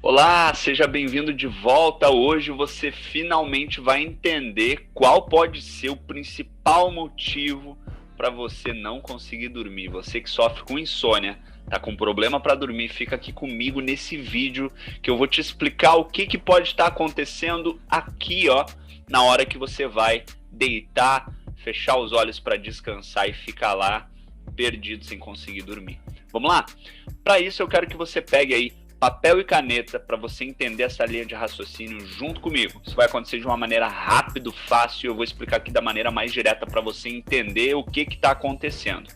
Olá, seja bem-vindo de volta. Hoje você finalmente vai entender qual pode ser o principal motivo para você não conseguir dormir. Você que sofre com insônia, tá com problema para dormir, fica aqui comigo nesse vídeo que eu vou te explicar o que pode estar acontecendo aqui, ó, na hora que você vai deitar, fechar os olhos para descansar e ficar lá perdido sem conseguir dormir. Vamos lá? Para isso eu quero que você pegue aí papel e caneta para você entender essa linha de raciocínio junto comigo. Isso vai acontecer de uma maneira rápida, fácil, eu vou explicar aqui da maneira mais direta para você entender o que está acontecendo.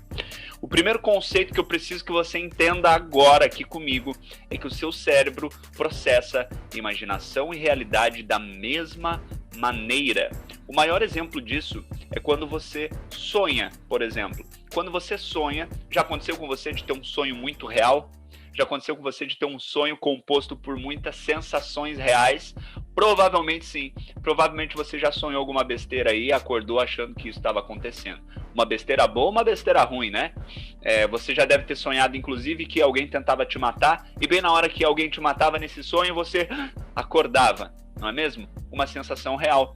O primeiro conceito que eu preciso que você entenda agora aqui comigo é que o seu cérebro processa imaginação e realidade da mesma maneira. O maior exemplo disso é quando você sonha, por exemplo. Quando você sonha, já aconteceu com você de ter um sonho muito real? Já aconteceu com você de ter um sonho composto por muitas sensações reais? Provavelmente sim. Provavelmente você já sonhou alguma besteira aí e acordou achando que isso estava acontecendo. Uma besteira boa ou uma besteira ruim, né? Você já deve ter sonhado, inclusive, que alguém tentava te matar e bem na hora que alguém te matava nesse sonho, você acordava, não é mesmo? Uma sensação real.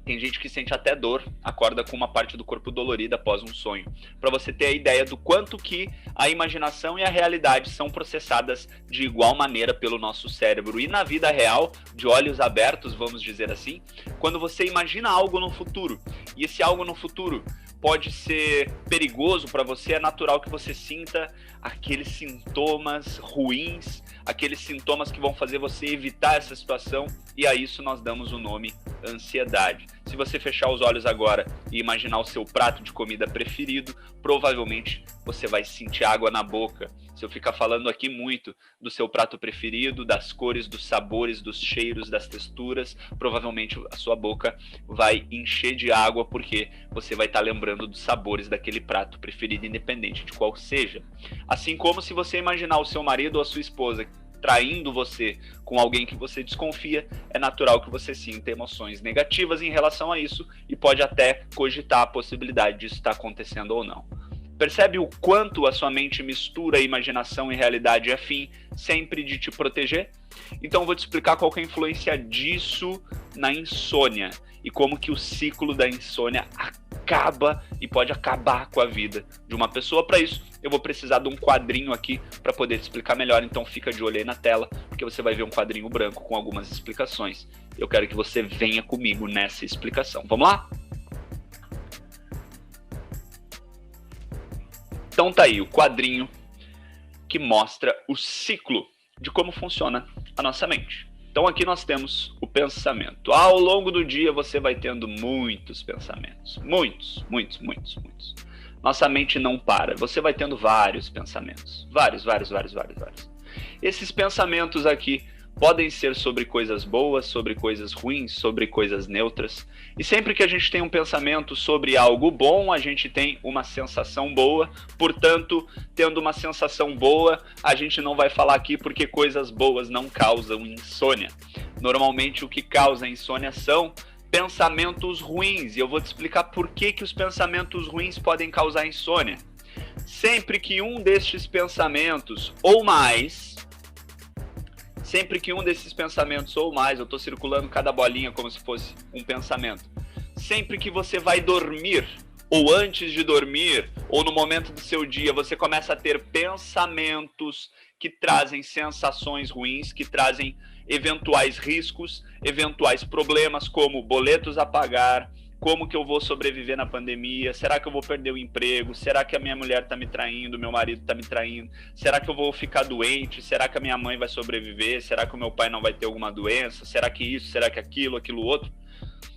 Tem gente que sente até dor, acorda com uma parte do corpo dolorida após um sonho. Para você ter a ideia do quanto que a imaginação e a realidade são processadas de igual maneira pelo nosso cérebro. E na vida real, de olhos abertos, vamos dizer assim, quando você imagina algo no futuro, e esse algo no futuro pode ser perigoso para você, é natural que você sinta aqueles sintomas ruins, aqueles sintomas que vão fazer você evitar essa situação, e a isso nós damos o nome ansiedade. Se você fechar os olhos agora e imaginar o seu prato de comida preferido, provavelmente você vai sentir água na boca. Se eu ficar falando aqui muito do seu prato preferido, das cores, dos sabores, dos cheiros, das texturas, provavelmente a sua boca vai encher de água porque você vai estar lembrando dos sabores daquele prato preferido, independente de qual seja. Assim como se você imaginar o seu marido ou a sua esposa traindo você com alguém que você desconfia, é natural que você sinta emoções negativas em relação a isso e pode até cogitar a possibilidade disso estar acontecendo ou não. Percebe o quanto a sua mente mistura imaginação e realidade a fim sempre de te proteger? Então eu vou te explicar qual que é a influência disso na insônia e como que o ciclo da insônia acaba e pode acabar com a vida de uma pessoa. Para isso, eu vou precisar de um quadrinho aqui para poder te explicar melhor, então fica de olho aí na tela, porque você vai ver um quadrinho branco com algumas explicações. Eu quero que você venha comigo nessa explicação. Vamos lá? Então tá aí o quadrinho que mostra o ciclo de como funciona a nossa mente. Então aqui nós temos o pensamento. Ao longo do dia você vai tendo muitos pensamentos. Muitos. Nossa mente não para. Você vai tendo vários pensamentos. Vários. Esses pensamentos aqui podem ser sobre coisas boas, sobre coisas ruins, sobre coisas neutras. E sempre que a gente tem um pensamento sobre algo bom, a gente tem uma sensação boa. Portanto, tendo uma sensação boa, a gente não vai falar aqui porque coisas boas não causam insônia. Normalmente o que causa insônia são pensamentos ruins. E eu vou te explicar por que os pensamentos ruins podem causar insônia. Sempre que um destes pensamentos ou mais... Sempre que um desses pensamentos ou mais, eu estou circulando cada bolinha como se fosse um pensamento. Sempre que você vai dormir, ou antes de dormir, ou no momento do seu dia, você começa a ter pensamentos que trazem sensações ruins, que trazem eventuais riscos, eventuais problemas, como boletos a pagar, como que eu vou sobreviver na pandemia, será que eu vou perder o emprego, será que a minha mulher está me traindo, meu marido está me traindo, será que eu vou ficar doente, será que a minha mãe vai sobreviver, será que o meu pai não vai ter alguma doença, será que isso, será que aquilo outro.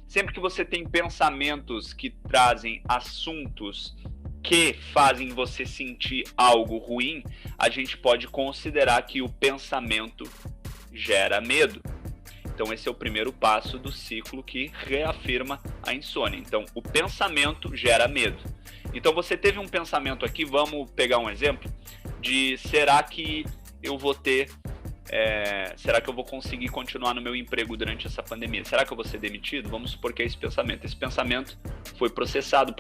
Sempre que você tem pensamentos que trazem assuntos que fazem você sentir algo ruim, a gente pode considerar que o pensamento gera medo. Então esse é o primeiro passo do ciclo que reafirma a insônia. Então o pensamento gera medo. Então você teve um pensamento aqui, vamos pegar um exemplo de será que eu vou ter, será que eu vou conseguir continuar no meu emprego durante essa pandemia? Será que eu vou ser demitido? Vamos supor que é esse pensamento. Esse pensamento foi processado,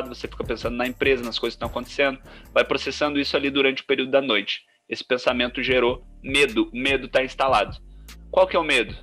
você fica pensando na empresa, nas coisas que estão acontecendo, vai processando isso ali durante o período da noite. Esse pensamento gerou medo. O medo está instalado. Qual que é o medo?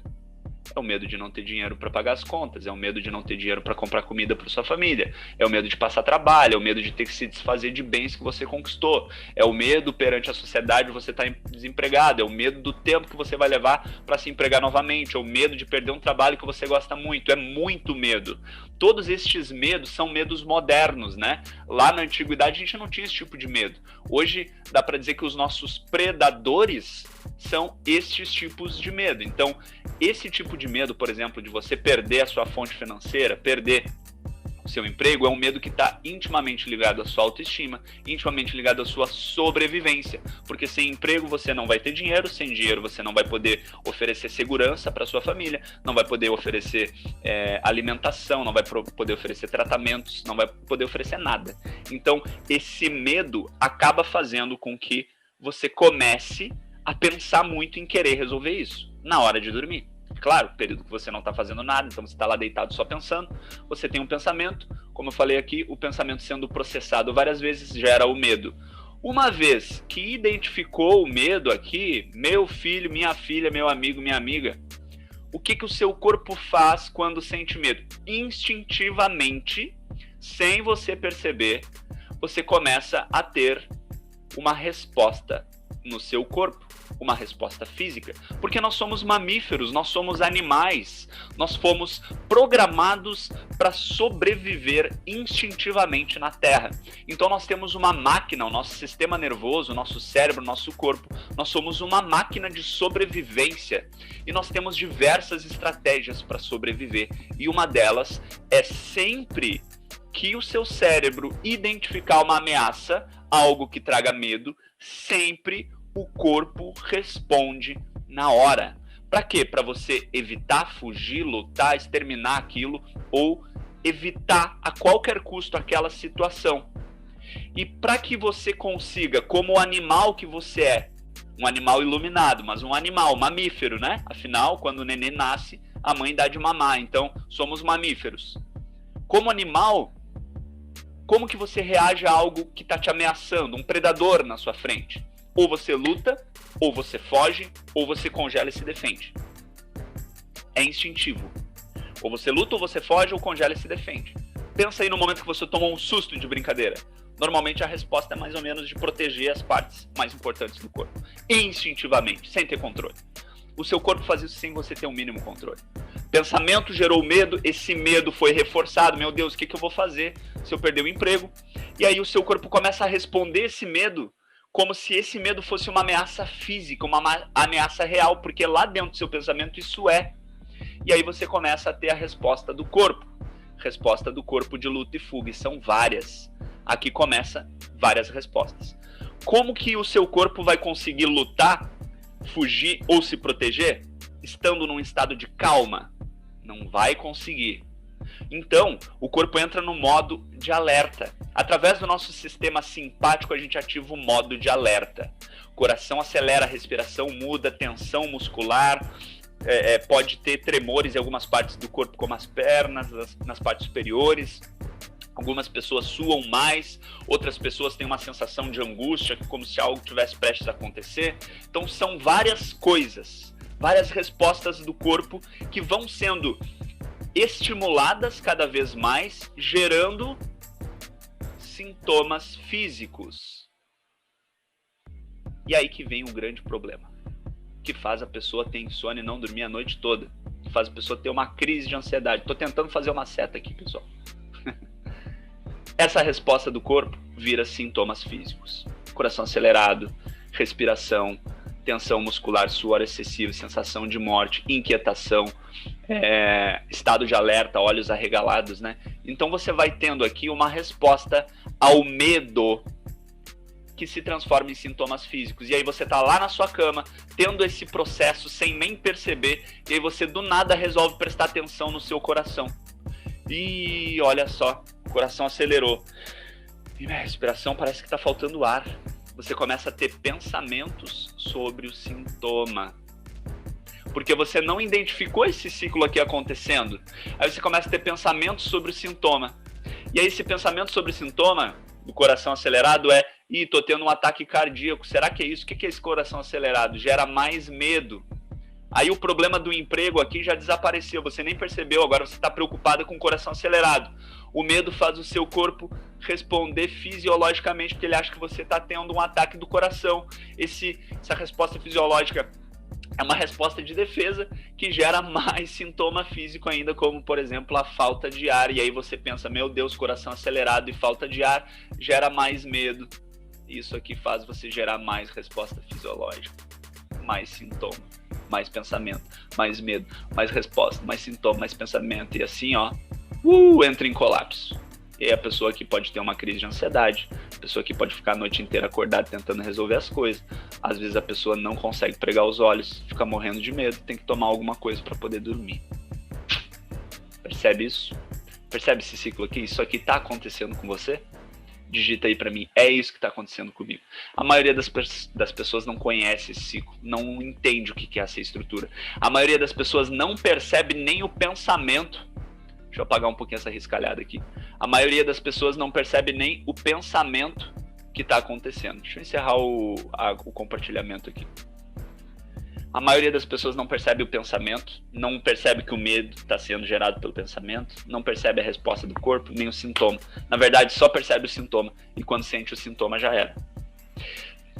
É o medo de não ter dinheiro para pagar as contas, é o medo de não ter dinheiro para comprar comida para sua família, é o medo de passar trabalho, é o medo de ter que se desfazer de bens que você conquistou, é o medo perante a sociedade de você estar desempregado, é o medo do tempo que você vai levar para se empregar novamente, é o medo de perder um trabalho que você gosta muito, é muito medo. Todos estes medos são medos modernos, né? Lá na antiguidade a gente não tinha esse tipo de medo. Hoje dá para dizer que os nossos predadores são estes tipos de medo. Então, esse tipo de medo, por exemplo, de você perder a sua fonte financeira, perder o seu emprego, é um medo que está intimamente ligado à sua autoestima, intimamente ligado à sua sobrevivência. Porque sem emprego você não vai ter dinheiro, sem dinheiro você não vai poder oferecer segurança para sua família, não vai poder oferecer alimentação, não vai poder oferecer tratamentos, não vai poder oferecer nada. Então, esse medo acaba fazendo com que você comece a pensar muito em querer resolver isso na hora de dormir. Claro, período que você não está fazendo nada, então você está lá deitado só pensando, você tem um pensamento, como eu falei aqui, o pensamento sendo processado várias vezes gera o medo. Uma vez que identificou o medo aqui, meu filho, minha filha, meu amigo, minha amiga, o que o seu corpo faz quando sente medo? Instintivamente, sem você perceber, você começa a ter uma resposta no seu corpo, uma resposta física, porque nós somos mamíferos, nós somos animais, nós fomos programados para sobreviver instintivamente na Terra. Então nós temos uma máquina, o nosso sistema nervoso, o nosso cérebro, o nosso corpo, nós somos uma máquina de sobrevivência e nós temos diversas estratégias para sobreviver e uma delas é sempre que o seu cérebro identificar uma ameaça, algo que traga medo, sempre o corpo responde na hora. Para quê? Para você evitar, fugir, lutar, exterminar aquilo ou evitar a qualquer custo aquela situação. E para que você consiga, como o animal que você é, um animal iluminado, mas um animal mamífero, né? Afinal, quando o neném nasce, a mãe dá de mamar, então somos mamíferos. Como animal, como que você reage a algo que está te ameaçando, um predador na sua frente? Ou você luta, ou você foge, ou você congela e se defende. É instintivo. Ou você luta, ou você foge, ou congela e se defende. Pensa aí no momento que você tomou um susto de brincadeira. Normalmente a resposta é mais ou menos de proteger as partes mais importantes do corpo. Instintivamente, sem ter controle. O seu corpo faz isso sem você ter um mínimo controle. Pensamento gerou medo, esse medo foi reforçado. Meu Deus, o que eu vou fazer se eu perder o emprego? E aí o seu corpo começa a responder esse medo como se esse medo fosse uma ameaça física, uma ameaça real, porque lá dentro do seu pensamento isso é. E aí você começa a ter a resposta do corpo. Resposta do corpo de luta e fuga, e são várias. Aqui começa várias respostas. Como que o seu corpo vai conseguir lutar, fugir ou se proteger, estando num estado de calma? Não vai conseguir. Então, o corpo entra no modo de alerta. Através do nosso sistema simpático, a gente ativa o modo de alerta. O coração acelera, a respiração muda, tensão muscular, pode ter tremores em algumas partes do corpo, como as pernas, nas partes superiores. Algumas pessoas suam mais, outras pessoas têm uma sensação de angústia, como se algo tivesse prestes a acontecer. Então, são várias coisas, várias respostas do corpo que vão sendo estimuladas cada vez mais, gerando sintomas físicos. E aí que vem um grande problema, que faz a pessoa ter insônia e não dormir a noite toda, que faz a pessoa ter uma crise de ansiedade. Estou tentando fazer uma seta aqui, pessoal. Essa resposta do corpo vira sintomas físicos. Coração acelerado, respiração, tensão muscular, suor excessivo, sensação de morte, inquietação, estado de alerta, olhos arregalados, né? Então você vai tendo aqui uma resposta ao medo que se transforma em sintomas físicos. E aí você tá lá na sua cama, tendo esse processo sem nem perceber, e aí você do nada resolve prestar atenção no seu coração. E olha só, o coração acelerou. E minha respiração parece que tá faltando ar. Você começa a ter pensamentos sobre o sintoma. Porque você não identificou esse ciclo aqui acontecendo. Aí você começa a ter pensamentos sobre o sintoma. E aí esse pensamento sobre o sintoma, do coração acelerado, é: Ih, tô tendo um ataque cardíaco, será que é isso? O que é esse coração acelerado? Gera mais medo. Aí o problema do emprego aqui já desapareceu, você nem percebeu, agora você está preocupada com o coração acelerado. O medo faz o seu corpo responder fisiologicamente, porque ele acha que você está tendo um ataque do coração. Essa resposta fisiológica é uma resposta de defesa que gera mais sintoma físico ainda, como, por exemplo, a falta de ar. E aí você pensa, meu Deus, coração acelerado e falta de ar gera mais medo. Isso aqui faz você gerar mais resposta fisiológica, mais sintoma, mais pensamento, mais medo, mais resposta, mais sintoma, mais pensamento. E assim, ó, entra em colapso. E aí a pessoa aqui pode ter uma crise de ansiedade, a pessoa aqui pode ficar a noite inteira acordada tentando resolver as coisas. Às vezes a pessoa não consegue pregar os olhos, fica morrendo de medo, tem que tomar alguma coisa para poder dormir. Percebe isso? Percebe esse ciclo aqui? Isso aqui está acontecendo com você? Digita aí para mim, é isso que está acontecendo comigo. A maioria das pessoas não conhece esse ciclo, não entende o que é essa estrutura. A maioria das pessoas não percebe nem o pensamento. Deixa eu apagar um pouquinho essa riscalhada aqui. A maioria das pessoas não percebe nem o pensamento que está acontecendo. Deixa eu encerrar o compartilhamento aqui. A maioria das pessoas não percebe o pensamento, não percebe que o medo está sendo gerado pelo pensamento, não percebe a resposta do corpo, nem o sintoma. Na verdade, só percebe o sintoma, e quando sente o sintoma já era.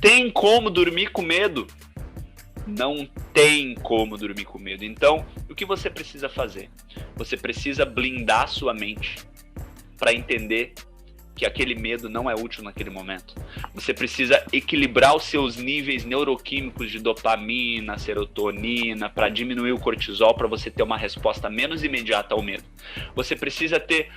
Tem como dormir com medo? Não tem como dormir com medo. Então, o que você precisa fazer? Você precisa blindar sua mente para entender que aquele medo não é útil naquele momento. Você precisa equilibrar os seus níveis neuroquímicos de dopamina, serotonina, para diminuir o cortisol, para você ter uma resposta menos imediata ao medo. Você precisa ter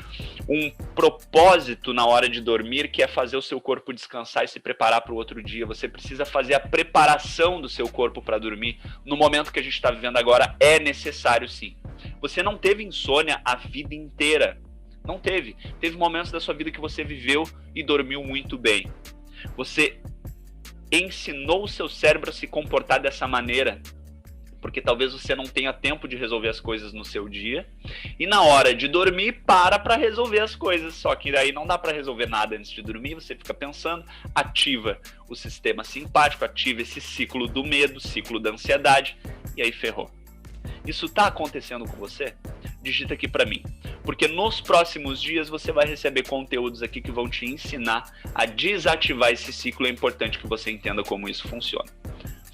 um propósito na hora de dormir, que é fazer o seu corpo descansar e se preparar para o outro dia. Você precisa fazer a preparação do seu corpo para dormir. No momento que a gente está vivendo agora, é necessário sim. Você não teve insônia a vida inteira. Não teve. Teve momentos da sua vida que você viveu e dormiu muito bem. Você ensinou o seu cérebro a se comportar dessa maneira, porque talvez você não tenha tempo de resolver as coisas no seu dia, e na hora de dormir, para resolver as coisas. Só que daí não dá para resolver nada antes de dormir, você fica pensando, ativa o sistema simpático, ativa esse ciclo do medo, ciclo da ansiedade, e aí ferrou. Isso está acontecendo com você? Digita aqui para mim, porque nos próximos dias você vai receber conteúdos aqui que vão te ensinar a desativar esse ciclo. É importante que você entenda como isso funciona.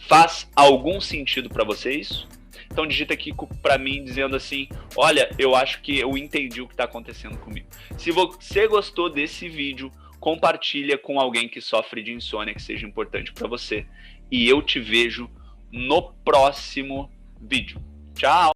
Faz algum sentido para você isso? Então digita aqui para mim dizendo assim, olha, eu acho que eu entendi o que está acontecendo comigo. Se você gostou desse vídeo, compartilha com alguém que sofre de insônia, que seja importante para você. E eu te vejo no próximo vídeo. Tchau!